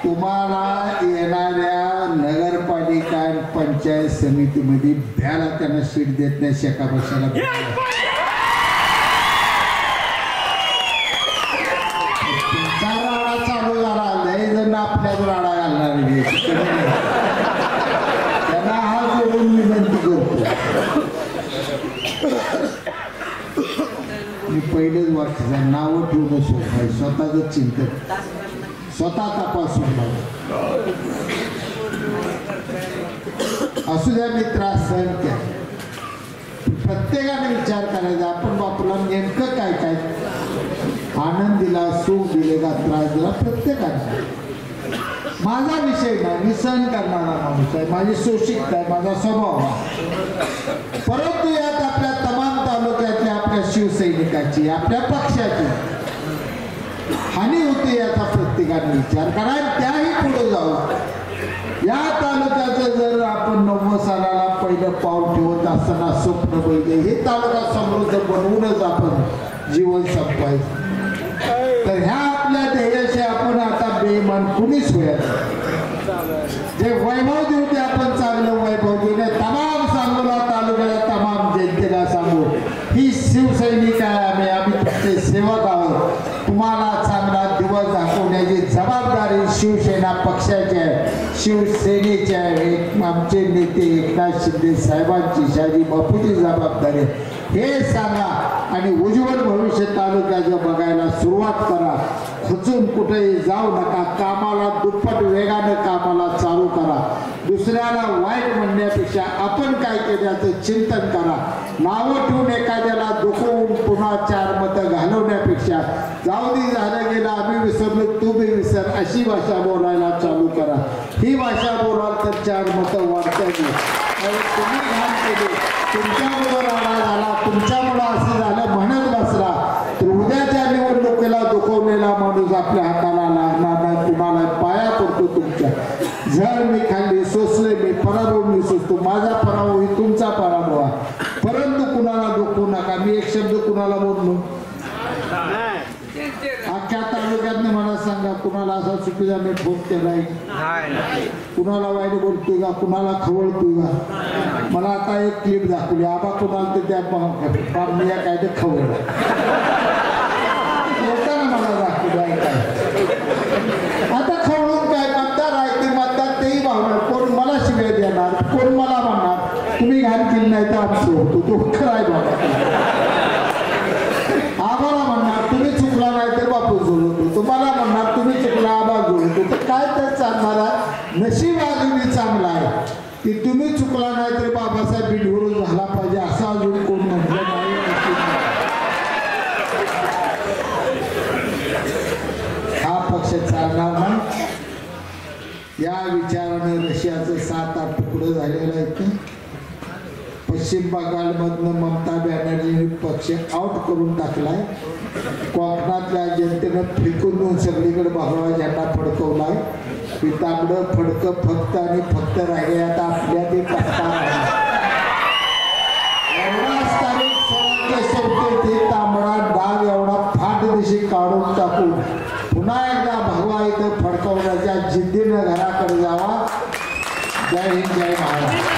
तुम्हाला येणाऱ्या नगरपालिका पंचायत समितीमध्ये भ्याला त्यांना सीट देत नाही. शेका पक्षाला तुमचा राडा चालू झाला, लय जण आपल्याच राडा घालणार, त्यांना हा जोडून विनंती करतो. मी पहिलेच वाक्य नावं ठेवणं सोपं आहे, स्वतःच चिंतन स्वतः तपासून असू द्या. मी त्रास सहन केला, प्रत्येकाने विचार करायचा आपण बापूला नेमकं काय काय आनंद दिला, सुख दिले का त्रास दिला, प्रत्येकाने. माझा विषय नाही, मी सहन करणारा माणूस आहे, माझी सोशिकता आहे, माझा स्वभाव आहे. परंतु यात आपल्या तमाम तालुक्यातल्या आपल्या आपल्या शिवसैनिकाची, आपल्या पक्षाची हानी होते याचा प्रत्येकाने विचार करा. त्याही पुढे जाऊ. या तालुक्याचं जर आपण 90 सालाला पहिलं पाऊल ठेवत असताना स्वप्न बघितले, हे तालुका समृद्ध बनवूनच आपण जीवन संपायचं, तर ह्या आपल्या ध्येयाशी आपण आता बेईमान कुणीच होईल. जे वैभव देऊ ते आपण चांगलं वैभव देऊ. तमाम सांगोला तालुक्याला तमाम जनतेला सांगू, ही शिवसैनिक आहे, आम्ही तुमचे सेवक आहोत. तुम्हाला चांगला दिवस दाखवण्याची जबाबदारी शिवसेना पक्षाची आहे, शिवसेनेची आहे. आमचे नेते एकनाथ शिंदे साहेबांची, शहाजी बापूची जबाबदारी आहे. हे सांगा आणि उज्ज्वल भविष्य तालुक्याचं बघायला सुरुवात करा. खचून कुठेही जाऊ नका. कामाला दुप्पट वेगानं कामाला चालू करा. दुसऱ्याला वाईट म्हणण्यापेक्षा आपण काय केल्याचं चिंतन करा. नावं ठेवून एखाद्याला दुखवून पुन्हा 4 मतं घालवण्यापेक्षा जाऊ दे, झालं गेलं, आम्ही विसरलो, तू बी विसर, अशी भाषा बोलायला चालू करा. ही भाषा बोलाल तर 4 मतं वाढतात. तुम्ही घाण केली, तुमच्यामुळं राडा झाला, तुमच्यामुळं असं झालं म्हणत बसला तर उद्याच्या निवडणुकीला दुखवलेला माणूस आपल्या हाताला लागणार नाही. तुम्हाला पाया पडतो तुमच्या. जर मी खाल्ली, सोसले मी, पराभव मी सोसतो. माझा पराभव ही तुमचा पराभव आहे. परंतु कुणाला दुखवू नका. मी एक शब्द कुणाला बोललो? अख्ख्या तालुक्यातनं मला सांगा, कुणाला असा चुकीचा मी फोन केलाय? कुणाला वाईट बोलतोय का? कुणाला खवळतोय का? मला आता एक क्लिप दाखवली. आबा कुणाला ते त्या मी काय ते खवळ येताना मला दाखवली आहे काय. आता खवळून काय मतदार आहे ते मतदार तेही भावणार. कोण मला शिव्या देणार, कोण मला म्हणणार तुम्ही घाण केली नाही तर आमचं होतो. तो खराय बाबा. आम्हाला म्हणणार तुम्ही चुकला नाही तर बापू जोडतो. तुम्हाला म्हणणार तुम्ही चुकला आबा जोडतो. तर काय तर चालणारा नशीब अजूनही चांगला आहे की तुम्ही चुकला नाही तर बाबासाहेब बिनविरोध झाला पाहिजे असं अजून कोण म्हटलं नाही. हा पक्ष चालणार नाही. या विचाराने रशियाचं 7-8 तुकडं झालेलं आहे. पश्चिम बंगालमधनं ममता बॅनर्जीने पक्ष आउट करून टाकलाय. कोकणातल्या जनतेनं फेकून देऊन सगळीकडे भगवा झेंडा फडकवलाय. तांबडं फडकं फक्त आणि फक्त राहिले आता आपल्या ते पत्ता एवढाच तारीख सोडते ते तांबडा डाग एवढा फाट दिशी काढून टाकून पुन्हा एकदा भगवा इथं फडकवण्याच्या जिद्दीनं घराकडे जावा. जय हिंद, जय महाराष्ट्र.